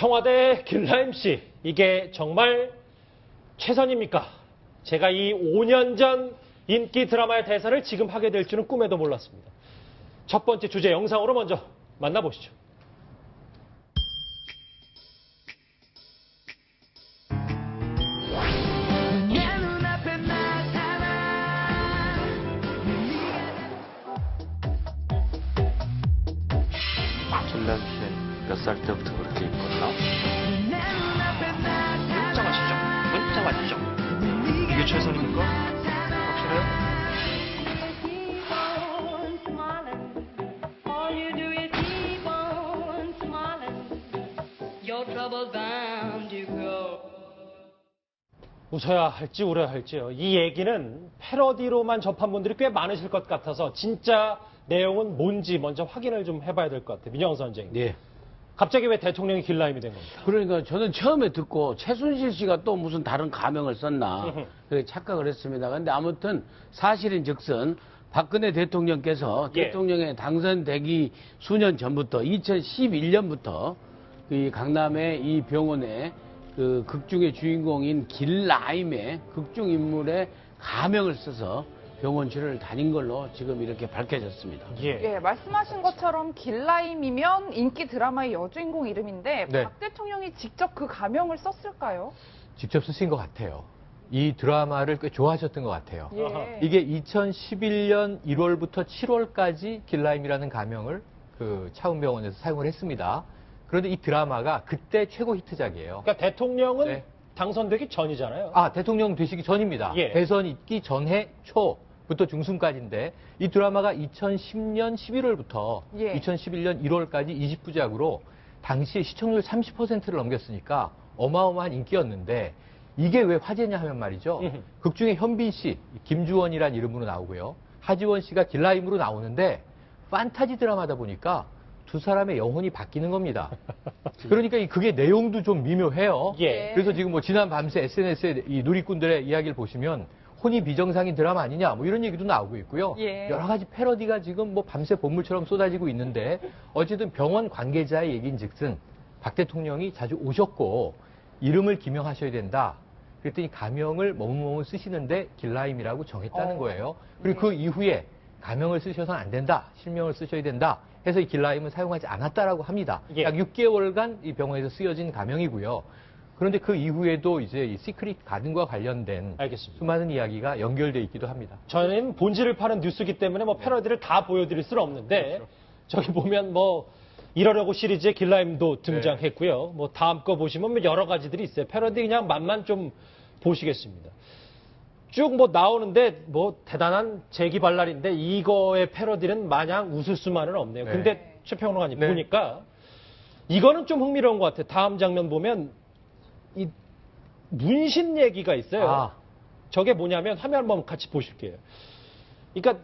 청와대 길라임 씨, 이게 정말 최선입니까? 제가 이 5년 전 인기 드라마의 대사를 지금 하게 될 줄은 꿈에도 몰랐습니다. 첫 번째 주제 영상으로 먼저 만나보시죠. 길라임 씨는 몇 살 때부터 그렇게 입었나? 문자 맞히죠? 문자 맞히죠? 이게 최선입니까? 확실해요? 웃어야 할지 울어야 할지요. 이 얘기는 패러디로만 접한 분들이 꽤 많으실 것 같아서 진짜 내용은 뭔지 먼저 확인을 좀 해봐야 될 것 같아요. 민정원 선생님. 예. 갑자기 왜 대통령이 길라임이 된 겁니까? 그러니까 저는 처음에 듣고 최순실 씨가 또 무슨 다른 가명을 썼나 그렇게 착각을 했습니다. 근데 아무튼 사실인 즉슨 박근혜 대통령께서 예. 대통령에 당선되기 수년 전부터 2011년부터 이 강남의 이 병원에 그 극중의 주인공인 길라임의 극중 인물의 가명을 써서 병원치료를 다닌 걸로 지금 이렇게 밝혀졌습니다. 예. 예, 말씀하신 것처럼 길라임이면 인기 드라마의 여주인공 이름인데 네. 박 대통령이 직접 그 가명을 썼을까요? 직접 쓰신 것 같아요. 이 드라마를 꽤 좋아하셨던 것 같아요. 예. 이게 2011년 1월부터 7월까지 길라임이라는 가명을 그 차움병원에서 사용을 했습니다. 그런데 이 드라마가 그때 최고 히트작이에요. 그러니까 대통령은 네. 당선되기 전이잖아요. 아, 대통령 되시기 전입니다. 예. 대선 있기 전해 초부터 중순까지인데 이 드라마가 2010년 11월부터 예. 2011년 1월까지 20부작으로 당시 시청률 30%를 넘겼으니까 어마어마한 인기였는데 이게 왜 화제냐 하면 말이죠. 극중에 현빈 씨, 김주원이란 이름으로 나오고요. 하지원 씨가 길라임으로 나오는데 판타지 드라마다 보니까 두 사람의 영혼이 바뀌는 겁니다. 그러니까 그게 내용도 좀 미묘해요. 예. 그래서 지금 뭐 지난 밤새 SNS에 이 누리꾼들의 이야기를 보시면 혼이 비정상인 드라마 아니냐 뭐 이런 얘기도 나오고 있고요. 예. 여러 가지 패러디가 지금 뭐 밤새 본물처럼 쏟아지고 있는데 어쨌든 병원 관계자의 얘기인즉슨 박 대통령이 자주 오셨고 이름을 기명하셔야 된다. 그랬더니 가명을 머뭇머뭇 쓰시는데 길라임이라고 정했다는 거예요. 그리고 그 이후에 가명을 쓰셔서는 안 된다. 실명을 쓰셔야 된다. 해서 이 길라임은 사용하지 않았다라고 합니다. 예. 약 6개월간 이 병원에서 쓰여진 가명이고요. 그런데 그 이후에도 이제 이 시크릿 가든과 관련된 알겠습니다. 수많은 이야기가 연결돼 있기도 합니다. 저는 본질을 파는 뉴스이기 때문에 뭐 패러디를 다 보여드릴 수는 없는데 그렇죠. 저기 보면 뭐 이러려고 시리즈에 길라임도 등장했고요. 네. 뭐 다음 거 보시면 뭐 여러 가지들이 있어요. 패러디 그냥 맛만 좀 보시겠습니다. 쭉 뭐 나오는데 뭐 대단한 재기발랄인데 이거의 패러디는 마냥 웃을 수만은 없네요. 네. 근데 최평론가님 네. 보니까 이거는 좀 흥미로운 것 같아요. 다음 장면 보면 이 문신 얘기가 있어요. 아. 저게 뭐냐면 화면 한번 같이 보실게요. 그러니까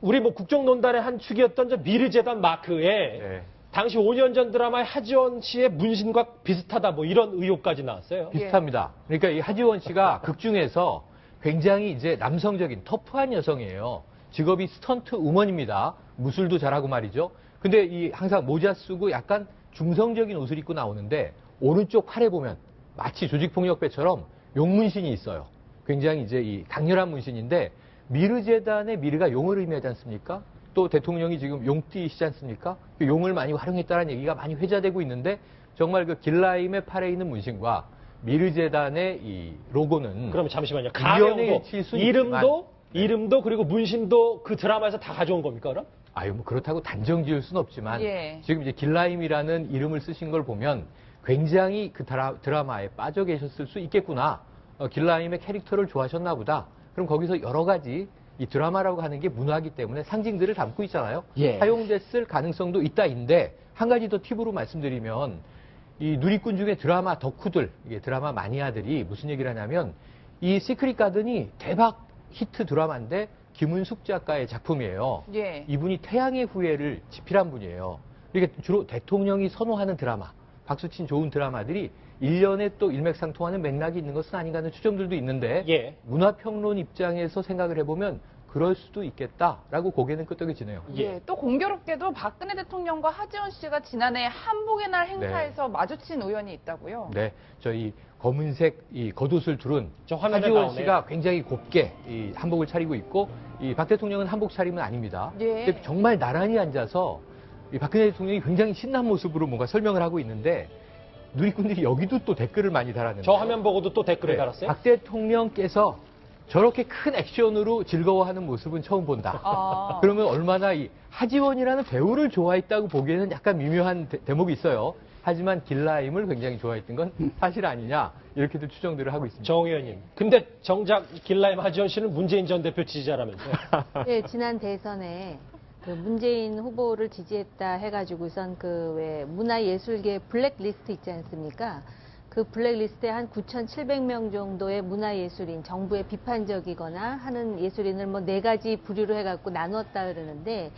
우리 뭐 국정농단의 한 축이었던 저 미르재단 마크에 네. 당시 5년 전 드라마의 하지원 씨의 문신과 비슷하다 뭐 이런 의혹까지 나왔어요. 비슷합니다. 그러니까 이 하지원 씨가 극중에서 굉장히 이제 남성적인 터프한 여성이에요. 직업이 스턴트 우먼입니다. 무술도 잘하고 말이죠. 근데 이 항상 모자 쓰고 약간 중성적인 옷을 입고 나오는데 오른쪽 팔에 보면 마치 조직폭력배처럼 용문신이 있어요. 굉장히 이제 이 강렬한 문신인데 미르재단의 미르가 용을 의미하지 않습니까? 또 대통령이 지금 용띠시지 않습니까? 그 용을 많이 활용했다는 얘기가 많이 회자되고 있는데 정말 그 길라임의 팔에 있는 문신과 미르재단의 이 로고는 그러면 잠시만요. 미연에 가명도 칠 수는 이름도 있지만, 네. 이름도 그리고 문신도 그 드라마에서 다 가져온 겁니까, 그럼? 아유 뭐 그렇다고 단정 지을 수는 없지만 예. 지금 이제 길라임이라는 이름을 쓰신 걸 보면 굉장히 그 드라마에 빠져 계셨을 수 있겠구나. 길라임의 캐릭터를 좋아하셨나 보다. 그럼 거기서 여러 가지 이 드라마라고 하는 게 문화이기 때문에 상징들을 담고 있잖아요. 예. 사용됐을 가능성도 있다인데 한 가지 더 팁으로 말씀드리면 이 누리꾼 중에 드라마 덕후들, 이게 드라마 마니아들이 무슨 얘기를 하냐면 이 시크릿 가든이 대박 히트 드라마인데 김은숙 작가의 작품이에요. 예. 이분이 태양의 후예를 집필한 분이에요. 이게 주로 대통령이 선호하는 드라마, 박수친 좋은 드라마들이 1년에 또 일맥상통하는 맥락이 있는 것은 아닌가 하는 추정들도 있는데 예. 문화평론 입장에서 생각을 해보면 그럴 수도 있겠다라고 고개는 끄덕여지네요. 예, 또 공교롭게도 박근혜 대통령과 하지원 씨가 지난해 한복의 날 행사에서 마주친 우연이 있다고요. 네, 저희 검은색 이 겉옷을 두른 저 화면에 하지원 나오네요. 씨가 굉장히 곱게 이 한복을 차리고 있고 이 박 대통령은 한복 차림은 아닙니다. 예. 근데 정말 나란히 앉아서 이 박근혜 대통령이 굉장히 신난 모습으로 뭔가 설명을 하고 있는데 누리꾼들이 여기도 또 댓글을 많이 달았는데 저 화면 보고도 또 댓글을 달았어요. 박 대통령께서 저렇게 큰 액션으로 즐거워하는 모습은 처음 본다. 아. 그러면 얼마나 이 하지원이라는 배우를 좋아했다고 보기에는 약간 미묘한 대목이 있어요. 하지만 길라임을 굉장히 좋아했던 건 사실 아니냐 이렇게도 추정들을 하고 있습니다. 정 의원님. 근데 정작 길라임 하지원 씨는 문재인 전 대표 지지자라면서요. 네, 지난 대선에 그 문재인 후보를 지지했다 해가지고선 그 왜 문화예술계 블랙리스트 있지 않습니까? 그 블랙리스트에 한 9,700명 정도의 문화예술인, 정부에 비판적이거나 하는 예술인을 뭐 4가지 부류로 해갖고 나눴다 그러는데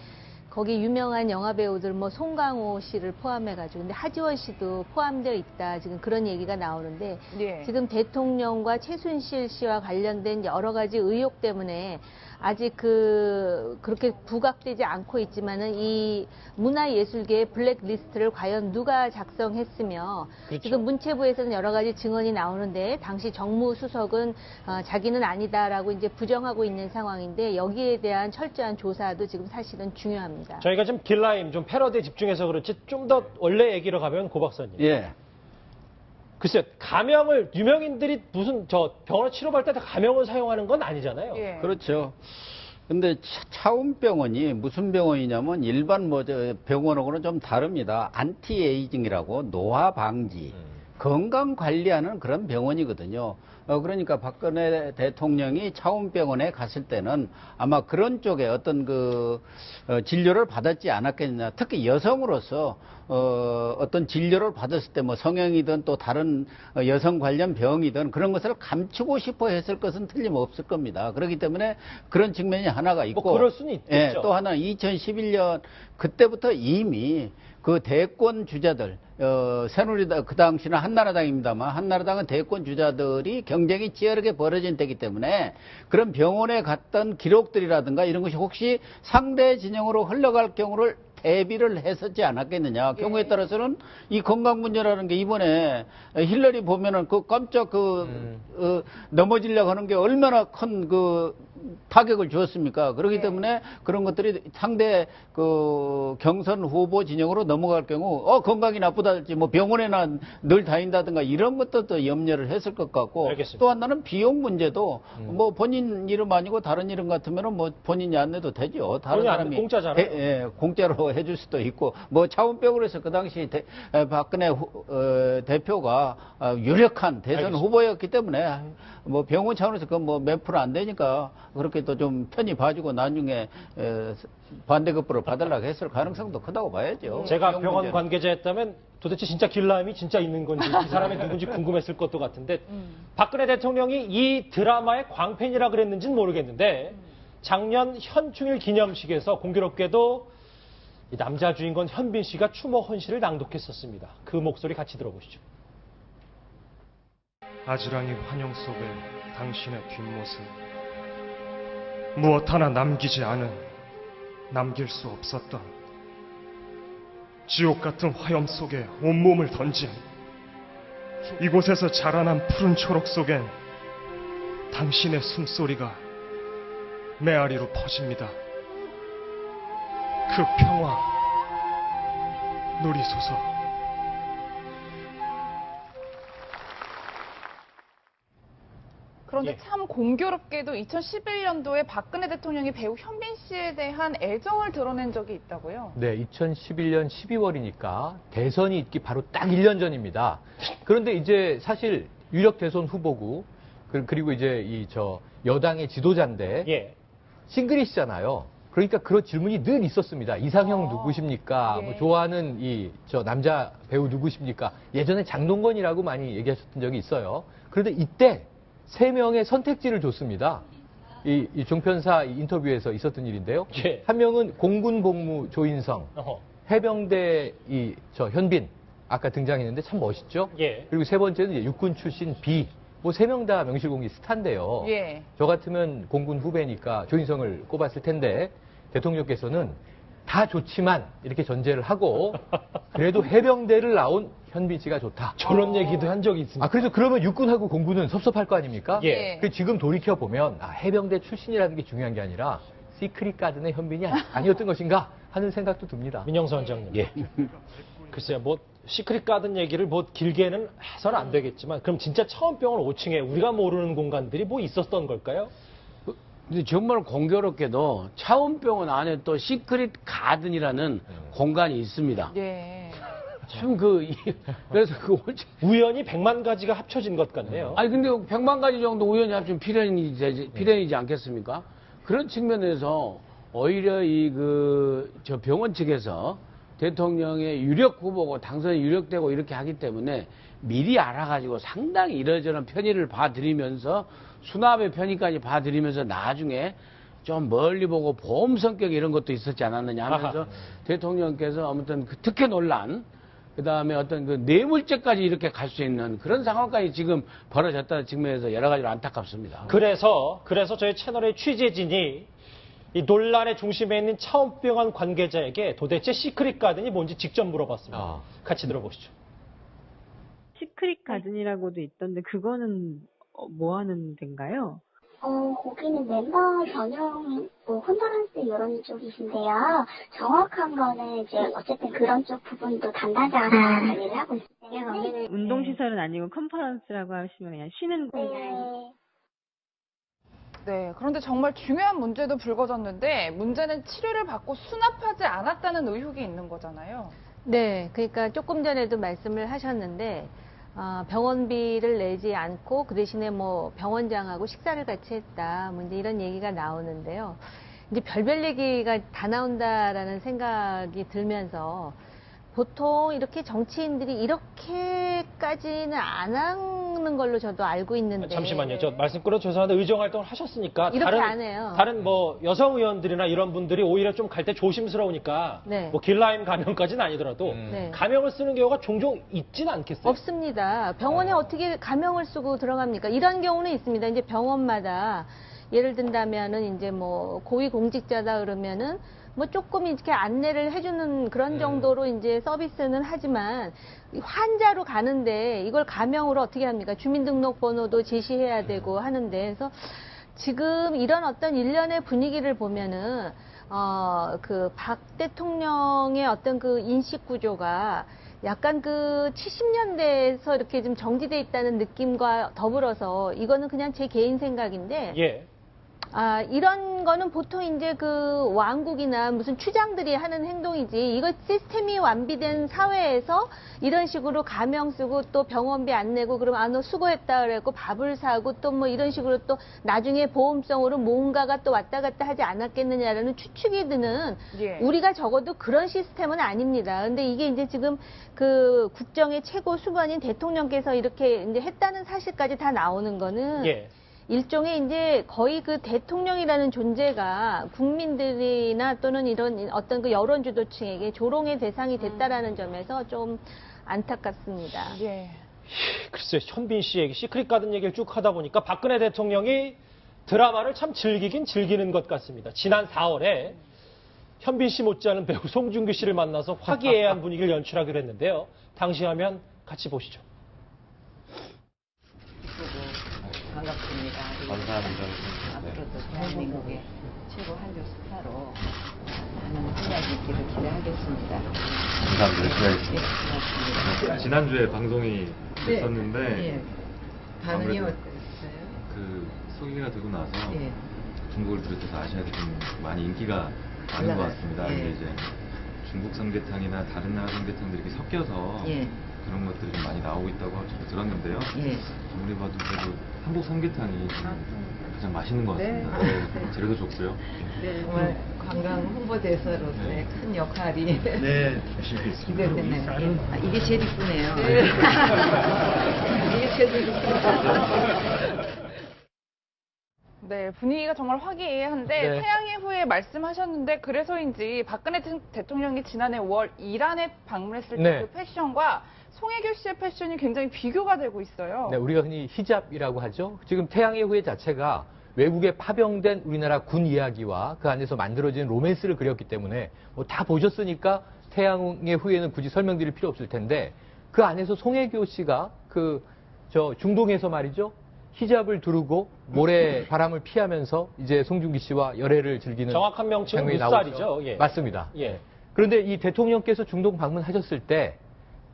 거기 유명한 영화 배우들 뭐 송강호 씨를 포함해가지고 근데 하지원 씨도 포함되어 있다 지금 그런 얘기가 나오는데 예. 지금 대통령과 최순실 씨와 관련된 여러 가지 의혹 때문에 아직 그렇게 부각되지 않고 있지만은 이 문화예술계의 블랙리스트를 과연 누가 작성했으며 그렇죠. 지금 문체부에서는 여러 가지 증언이 나오는데 당시 정무수석은 자기는 아니다라고 이제 부정하고 있는 상황인데 여기에 대한 철저한 조사도 지금 사실은 중요합니다. 저희가 지금 길라임 좀 패러디에 집중해서 그렇지 좀 더 원래 얘기로 가면 고 박사님. 예. 글쎄요, 가명을 유명인들이 무슨 저 병원을 치료받을 때 가명을 사용하는 건 아니잖아요. 예. 그렇죠. 근데 차움병원이 무슨 병원이냐면 일반 병원하고는 좀 다릅니다. 안티에이징이라고 노화 방지, 건강 관리하는 그런 병원이거든요. 그러니까 박근혜 대통령이 차움병원에 갔을 때는 아마 그런 쪽에 어떤 진료를 받았지 않았겠느냐. 특히 여성으로서 어떤 진료를 받았을 때 뭐 성형이든 또 다른 여성 관련 병이든 그런 것을 감추고 싶어 했을 것은 틀림없을 겁니다. 그렇기 때문에 그런 측면이 하나가 있고. 뭐 그럴 수는 있겠죠. 예, 또 하나 2011년 그때부터 이미 그 대권 주자들, 새누리당, 그 당시는 한나라당입니다만, 한나라당은 대권 주자들이 경쟁이 치열하게 벌어진 때이기 때문에 그런 병원에 갔던 기록들이라든가 이런 것이 혹시 상대 진영으로 흘러갈 경우를 대비를 했었지 않았겠느냐. 경우에 따라서는 이 건강 문제라는 게 이번에 힐러리 보면은 그 깜짝 넘어지려고 하는 게 얼마나 큰 타격을 주었습니까? 그렇기 때문에 그런 것들이 상대 경선 후보 진영으로 넘어갈 경우, 건강이 나쁘다든지 뭐 병원에나 늘 다닌다든가 이런 것도 염려를 했을 것 같고. 알겠습니다. 또 하나는 비용 문제도 뭐 본인 이름 아니고 다른 이름 같으면은 뭐 본인이 안 내도 되죠. 다른 본인이 안 사람이. 내, 공짜잖아요. 공짜로 해줄 수도 있고, 뭐 차원병으로 해서 그 당시 박근혜 대표가 유력한 대선 알겠습니다. 후보였기 때문에 뭐 병원 차원에서 뭐 몇 프로 안 되니까 그렇게 또 좀 편히 봐주고 나중에 반대급부를 받으려고 했을 가능성도 크다고 봐야죠. 제가 비용 병원 문제는. 관계자였다면 도대체 진짜 길라임이 진짜 있는 건지 이 사람이 누군지 궁금했을 것도 같은데 박근혜 대통령이 이 드라마의 광팬이라 그랬는지는 모르겠는데 작년 현충일 기념식에서 공교롭게도 이 남자 주인공 현빈 씨가 추모 헌시를 낭독했었습니다. 그 목소리 같이 들어보시죠. 아지랑이 환영 속에 당신의 뒷모습 무엇 하나 남기지 않은 남길 수 없었던 지옥 같은 화염 속에 온몸을 던진 이곳에서 자라난 푸른 초록 속엔 당신의 숨소리가 메아리로 퍼집니다. 그 평화 누리소서. 그런데 예. 참 공교롭게도 2011년도에 박근혜 대통령이 배우 현빈 씨에 대한 애정을 드러낸 적이 있다고요? 네, 2011년 12월이니까 대선이 있기 바로 딱 1년 전입니다. 그런데 이제 사실 유력 대선 후보고 그리고 이제 여당의 지도자인데 예. 싱글이시잖아요. 그러니까 그런 질문이 늘 있었습니다. 이상형 누구십니까? 예. 뭐 좋아하는 남자 배우 누구십니까? 예전에 장동건이라고 많이 얘기하셨던 적이 있어요. 그런데 이때 3명의 선택지를 줬습니다. 이 종편사 인터뷰에서 있었던 일인데요. 예. 한 명은 공군 복무 조인성, 어허. 해병대 현빈 아까 등장했는데 참 멋있죠. 예. 그리고 세 번째는 이제 육군 출신 B 뭐 3명 다 명실공히 스타인데요. 예. 저 같으면 공군 후배니까 조인성을 꼽았을 텐데 대통령께서는 다 좋지만 이렇게 전제를 하고 그래도 해병대를 나온 현빈 씨가 좋다. 저런 얘기도 한 적이 있습니다. 아, 그래서 그러면 육군하고 공군은 섭섭할 거 아닙니까? 예. 그 지금 돌이켜보면 해병대 출신이라는 게 중요한 게 아니라 시크릿 가든의 현빈이 아니었던 것인가 하는 생각도 듭니다. 민영수 원장님. 글쎄요, 뭐 시크릿 가든 얘기를 뭐 길게는 해서는 안 되겠지만 그럼 진짜 차원병원 5층에 우리가 모르는 공간들이 뭐 있었던 걸까요? 근데 정말 공교롭게도 차원병원 안에 또 시크릿 가든이라는 공간이 있습니다. 예. 참 그래서 우연히 100만 가지가 합쳐진 것 같네요. 아니 근데 100만 가지 정도 우연히 합치면 필연이지 않겠습니까? 그런 측면에서 오히려 저 병원 측에서 대통령의 유력 후보고 당선이 유력되고 이렇게 하기 때문에 미리 알아가지고 상당히 이러저런 편의를 봐드리면서 수납의 편의까지 봐드리면서 나중에 좀 멀리 보고 보험 성격 이런 것도 있었지 않았느냐 하면서 대통령께서 아무튼 그 특혜 논란 그다음에 어떤 그 뇌물죄까지 이렇게 갈 수 있는 그런 상황까지 지금 벌어졌다는 측면에서 여러 가지로 안타깝습니다. 그래서 저희 채널의 취재진이 이 논란의 중심에 있는 차원병원 관계자에게 도대체 시크릿 가든이 뭔지 직접 물어봤습니다. 같이 들어보시죠. 시크릿 가든이라고도 있던데 그거는 뭐 하는 데인가요? 거기는 멤버 전용 컨퍼런스 이런 쪽이신데요. 정확한 거는 이제 어쨌든 그런 쪽 부분도 담당자가 관리를 하고 있어요. 운동시설은 아니고 컨퍼런스라고 하시면 그냥 쉬는 네. 네, 그런데 정말 중요한 문제도 불거졌는데 문제는 치료를 받고 수납하지 않았다는 의혹이 있는 거잖아요. 네, 그러니까 조금 전에도 말씀을 하셨는데 병원비를 내지 않고 그 대신에 뭐 병원장하고 식사를 같이 했다. 뭐 이제 이런 얘기가 나오는데요. 이제 별별 얘기가 다 나온다라는 생각이 들면서 보통 이렇게 정치인들이 이렇게까지는 안 하는 걸로 저도 알고 있는데. 잠시만요. 저 말씀 끊어 죄송한데 의정 활동을 하셨으니까 이렇게 안 해요. 다른 뭐 여성 의원들이나 이런 분들이 오히려 좀 갈 때 조심스러우니까 네. 뭐 길라임 가명까지는 아니더라도 네. 가명을 쓰는 경우가 종종 있진 않겠어요? 없습니다. 병원에 어떻게 가명을 쓰고 들어갑니까? 이런 경우는 있습니다. 이제 병원마다 예를 든다면은 이제 뭐 고위 공직자다 그러면은 뭐 조금 이렇게 안내를 해주는 그런 정도로 이제 서비스는 하지만 환자로 가는데 이걸 가명으로 어떻게 합니까? 주민등록번호도 제시해야 되고 하는데 그래서 지금 이런 어떤 일련의 분위기를 보면은 그 박 대통령의 어떤 그 인식 구조가 약간 그 70년대에서 이렇게 좀 정지돼 있다는 느낌과 더불어서 이거는 그냥 제 개인 생각인데 예. 이런 거는 보통 이제 그 왕국이나 무슨 추장들이 하는 행동이지 이거 시스템이 완비된 사회에서 이런 식으로 가명 쓰고 또 병원비 안 내고 그러면 너 수고했다 그래갖고 밥을 사고 또 뭐 이런 식으로 또 나중에 보험성으로 뭔가가 또 왔다 갔다 하지 않았겠느냐라는 추측이 드는 예. 우리가 적어도 그런 시스템은 아닙니다. 근데 이게 이제 지금 그 국정의 최고 수반인 대통령께서 이렇게 이제 했다는 사실까지 다 나오는 거는 예. 일종의 이제 거의 그 대통령이라는 존재가 국민들이나 또는 이런 어떤 그 여론 주도층에게 조롱의 대상이 됐다라는 점에서 좀 안타깝습니다. 예. 글쎄 현빈 씨 얘기, 시크릿 가든 얘기를 쭉 하다 보니까 박근혜 대통령이 드라마를 참 즐기긴 즐기는 것 같습니다. 지난 4월에 현빈 씨 못지않은 배우 송중기 씨를 만나서 화기애애한 분위기를 연출하기로 했는데요. 당시 화면 같이 보시죠. 반갑습니다. 감사합니다. 앞으로도 대한민국의 최고 한류 스타로 많은 활약이 있기를 기대하겠습니다. 감사합니다. 네, 고맙습니다. 지난주에 방송이 됐었는데 예. 반응이 아무래도 어땠어요? 그 소개가 되고 나서 예. 중국을 비롯해서 아시아에서 좀 많이 인기가 많은 것 같습니다. 예. 근데 이제 중국 삼계탕이나 다른 나라 삼계탕들이 이렇게 섞여서 예. 그런 것들이 좀 많이 나오고 있다고 저도 들었는데요. 예. 아무리 봐도 그래도 한국 삼계탕이 좀 가장 맛있는 것 같습니다. 네. 재료도 좋고요. 네, 정말 관광 홍보대사로서의 네. 큰 역할이 네, 열심히 했습니다. 기대되네요. 이게 제일 이쁘네요. 이게 제일 이쁘네요. 네, 분위기가 정말 화기애애한데 네. 태양의 후예 말씀하셨는데 그래서인지 박근혜 대통령이 지난해 5월 이란에 방문했을 때 네. 그 패션과 송혜교 씨의 패션이 굉장히 비교가 되고 있어요. 네, 우리가 흔히 히잡이라고 하죠. 지금 태양의 후예 자체가 외국에 파병된 우리나라 군 이야기와 그 안에서 만들어진 로맨스를 그렸기 때문에 뭐 다 보셨으니까 태양의 후예는 굳이 설명드릴 필요 없을 텐데 그 안에서 송혜교 씨가 중동에서 말이죠. 히잡을 두르고 모래 바람을 피하면서 이제 송중기 씨와 열애를 즐기는 정확한 명칭은 장면이 무살이죠. 나오죠. 예. 맞습니다. 예. 그런데 이 대통령께서 중동 방문하셨을 때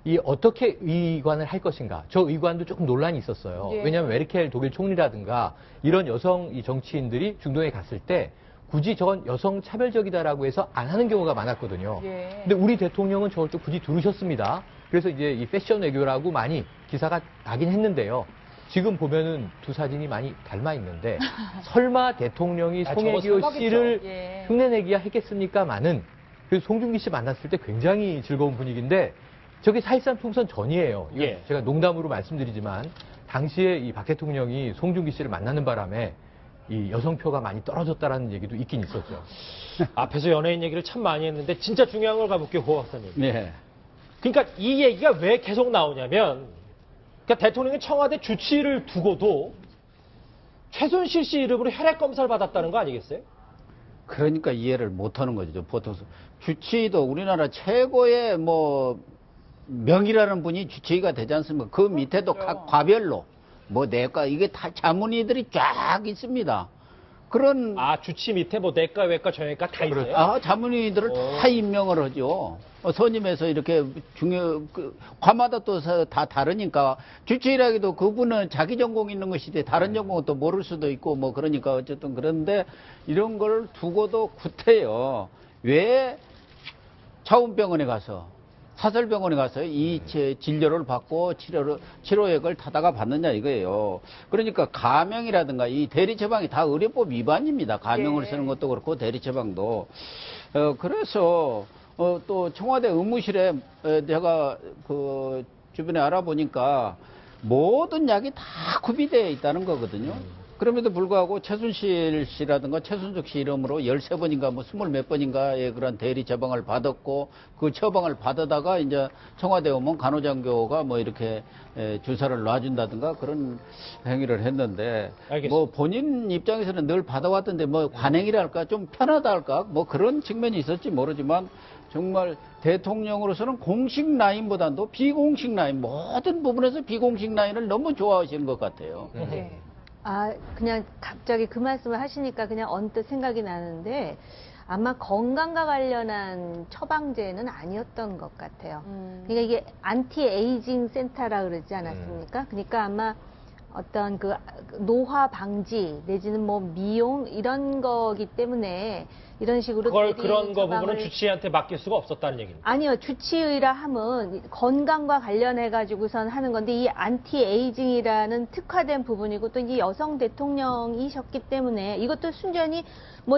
이 어떻게 의관을 할 것인가? 저 의관도 조금 논란이 있었어요. 예. 왜냐하면 메르켈 독일 총리라든가 이런 여성 이 정치인들이 중동에 갔을 때 굳이 저건 여성 차별적이다라고 해서 안 하는 경우가 많았거든요. 예. 근데 우리 대통령은 저걸 또 굳이 두르셨습니다. 그래서 이제 이 패션 외교라고 많이 기사가 나긴 했는데요. 지금 보면은 두 사진이 많이 닮아 있는데 설마 대통령이 저거 송혜교 사과겠죠. 씨를 예. 흉내내기야 했겠습니까마는 그래서 송중기 씨 만났을 때 굉장히 즐거운 분위기인데 저게 4.13 총선 전이에요. 이거 예. 제가 농담으로 말씀드리지만 당시에 이 박 대통령이 송중기 씨를 만나는 바람에 이 여성표가 많이 떨어졌다라는 얘기도 있긴 있었죠. 앞에서 연예인 얘기를 참 많이 했는데 진짜 중요한 걸 가볼게요, 고 박사님. 네. 그러니까 이 얘기가 왜 계속 나오냐면 그러니까 대통령이 청와대 주치의를 두고도 최순실 씨 이름으로 혈액 검사를 받았다는 거 아니겠어요? 그러니까 이해를 못하는 거죠. 보통 주치의도 우리나라 최고의 명이라는 분이 주치의가 되지 않습니까? 그 밑에도 각 과별로 내과 이게 다 자문의들이 쫙 있습니다. 그런 주치 밑에 내과, 외과, 정외과 다 있어요? 자문의들을 다 임명을 하죠. 선임해서 이렇게 과마다 또 다 다르니까 주치의라기도 그분은 자기 전공 있는 것이지 다른 전공은 또 모를 수도 있고 그러니까 어쨌든 그런데 이런 걸 두고도 구태여 왜 차원병원에 가서 사설병원에 가서 이 진료를 받고 치료액을 타다가 받느냐 이거예요. 그러니까 가명이라든가 이 대리처방이 다 의료법 위반입니다. 가명을 쓰는 것도 그렇고 대리처방도. 그래서 또 청와대 의무실에 제가 주변에 알아보니까 모든 약이 다 구비되어 있다는 거거든요. 그럼에도 불구하고 최순실 씨라든가 최순석 씨 이름으로 13번인가 20몇 번인가의 그런 대리 처방을 받았고 그 처방을 받아다가 이제 청와대 오면 간호장교가 이렇게 주사를 놔준다든가 그런 행위를 했는데 알겠습니다. 본인 입장에서는 늘 받아왔던데 관행이랄까 좀 편하다 할까 그런 측면이 있었지 모르지만 정말 대통령으로서는 공식 라인보다도 비공식 라인 모든 부분에서 비공식 라인을 너무 좋아하시는 것 같아요. 네. 그냥 갑자기 그 말씀을 하시니까 그냥 언뜻 생각이 나는데 아마 건강과 관련한 처방제는 아니었던 것 같아요. 그러니까 이게 안티 에이징 센터라 그러지 않았습니까? 그러니까 아마 어떤 노화 방지 내지는 미용 이런 거기 때문에 이런 식으로 그런 거 부분은 주치의한테 맡길 수가 없었다는 얘기입니다. 아니요. 주치의라 함은 건강과 관련해 가지고선 하는 건데 이 안티 에이징이라는 특화된 부분이고 또 이 여성 대통령이셨기 때문에 이것도 순전히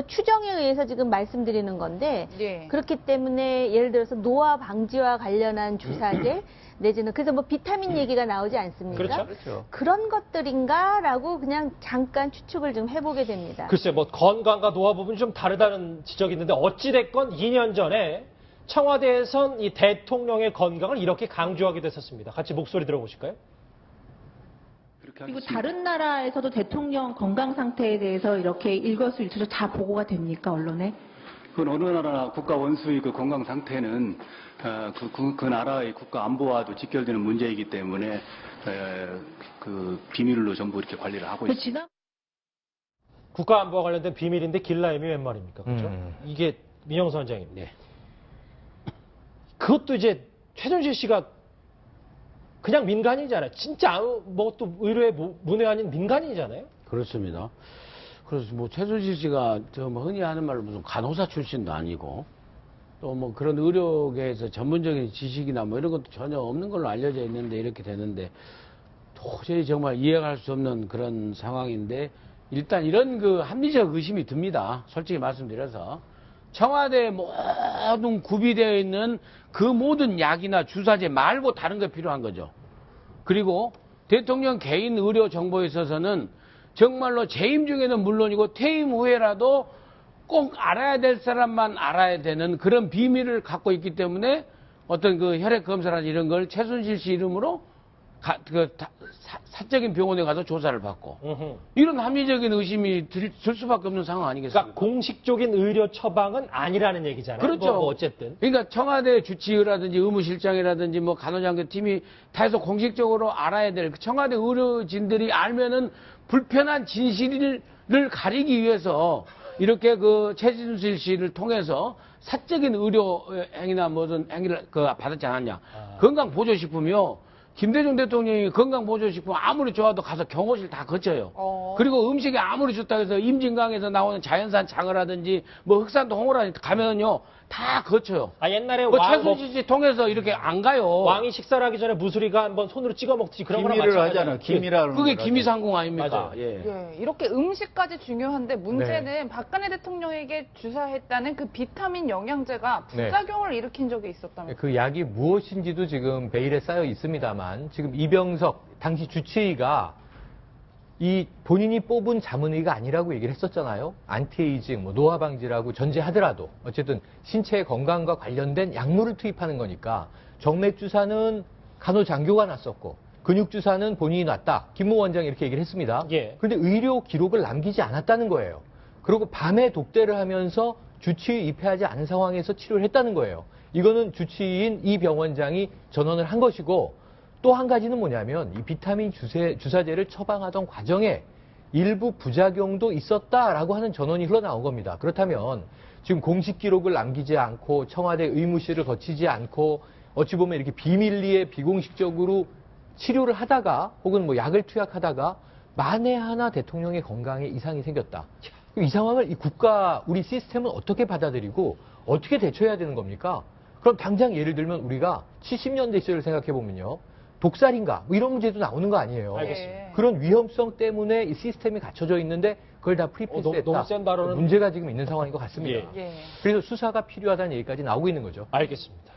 추정에 의해서 지금 말씀드리는 건데 그렇기 때문에 예를 들어서 노화 방지와 관련한 주사제 내지는 그래서 비타민 얘기가 나오지 않습니까? 그렇죠. 그런 것들인가라고 그냥 잠깐 추측을 좀 해보게 됩니다. 글쎄 건강과 노화 부분이 좀 다르다는 지적이 있는데 어찌됐건 2년 전에 청와대에선 이 대통령의 건강을 이렇게 강조하기도 했었습니다. 같이 목소리 들어보실까요? 그리고 다른 나라에서도 대통령 건강 상태에 대해서 이렇게 일거수일투족 다 보고가 됩니까, 언론에? 그건 어느 나라 국가 원수의 건강 상태는 그 나라의 국가 안보와도 직결되는 문제이기 때문에 비밀로 전부 이렇게 관리를 하고 있습니다. 국가안보와 관련된 비밀인데 길라임이 웬 말입니까? 그렇죠? 이게 민영선 원장님. 네. 그것도 이제 최순실 씨가 그냥 민간인이잖아요. 진짜 또 의료의 문외한인 민간인이잖아요. 그렇습니다. 그래서 최순실 씨가 흔히 하는 말로 무슨 간호사 출신도 아니고 또 그런 의료계에서 전문적인 지식이나 이런 것도 전혀 없는 걸로 알려져 있는데 이렇게 되는데 도저히 정말 이해할 수 없는 그런 상황인데 일단 이런 합리적 의심이 듭니다. 솔직히 말씀드려서 청와대에 모든 구비되어 있는 그 모든 약이나 주사제 말고 다른 게 필요한 거죠. 그리고 대통령 개인 의료 정보에 있어서는 정말로 재임 중에는 물론이고 퇴임 후에라도 꼭 알아야 될 사람만 알아야 되는 그런 비밀을 갖고 있기 때문에 어떤 그 혈액 검사나 이런 걸 최순실 씨 이름으로 사적인 병원에 가서 조사를 받고 이런 합리적인 의심이 들 수밖에 없는 상황 아니겠습니까? 그러니까 공식적인 의료 처방은 아니라는 얘기잖아요. 그렇죠. 뭐 어쨌든. 그러니까 청와대 주치의라든지 의무실장이라든지 뭐 간호장교 팀이 다 해서 공식적으로 알아야 될 청와대 의료진들이 알면은 불편한 진실을 가리기 위해서 이렇게 그 최순실 씨를 통해서 사적인 의료 행위나 무슨 행위를 받았지 않았냐. 건강보조식품이요. 김대중 대통령이 건강보조식품 아무리 좋아도 가서 경호실 다 거쳐요. 그리고 음식이 아무리 좋다고 해서 임진강에서 나오는 자연산 장어라든지 뭐 흑산도 홍어라든지 가면은요 다 거쳐요. 옛날에 뭐 최순실 씨 통해서 이렇게 안 가요. 왕이 식사를 하기 전에 무수리가 한번 손으로 찍어 먹듯이 그런 거랑 기미를 마찬가지예요. 하잖아. 기미라는 그게 걸 기미상궁 아닙니까? 맞아요. 예, 이렇게 음식까지 중요한데 문제는 박근혜 대통령에게 주사했다는 그 비타민 영양제가 부작용을 일으킨 적이 있었다면 그 약이 무엇인지도 지금 베일에 쌓여 있습니다만 지금 이병석 당시 주치의가 이 본인이 뽑은 자문의가 아니라고 얘기를 했었잖아요. 안티에이징, 뭐 노화 방지라고 전제하더라도 어쨌든 신체 건강과 관련된 약물을 투입하는 거니까 정맥 주사는 간호장교가 놨었고 근육 주사는 본인이 놨다. 김모 원장이 이렇게 얘기를 했습니다. 그런데 의료 기록을 남기지 않았다는 거예요. 그리고 밤에 독대를 하면서 주치의 입회하지 않은 상황에서 치료를 했다는 거예요. 이거는 주치의인 이 병원장이 전언을 한 것이고 또 한 가지는 뭐냐면 이 비타민 주사제를 처방하던 과정에 일부 부작용도 있었다라고 하는 전언이 흘러나온 겁니다. 그렇다면 지금 공식 기록을 남기지 않고 청와대 의무실을 거치지 않고 어찌 보면 이렇게 비밀리에 비공식적으로 치료를 하다가 혹은 뭐 약을 투약하다가 만에 하나 대통령의 건강에 이상이 생겼다. 이 상황을 이 국가 우리 시스템은 어떻게 받아들이고 어떻게 대처해야 되는 겁니까? 그럼 당장 예를 들면 우리가 70년대 시절을 생각해 보면요. 독살인가? 뭐 이런 문제도 나오는 거 아니에요. 알겠습니다. 그런 위험성 때문에 이 시스템이 갖춰져 있는데 그걸 다 프리패스했다. 너무 센 발언은 문제가 지금 있는 상황인 것 같습니다. 그래서 수사가 필요하다는 얘기까지 나오고 있는 거죠. 알겠습니다.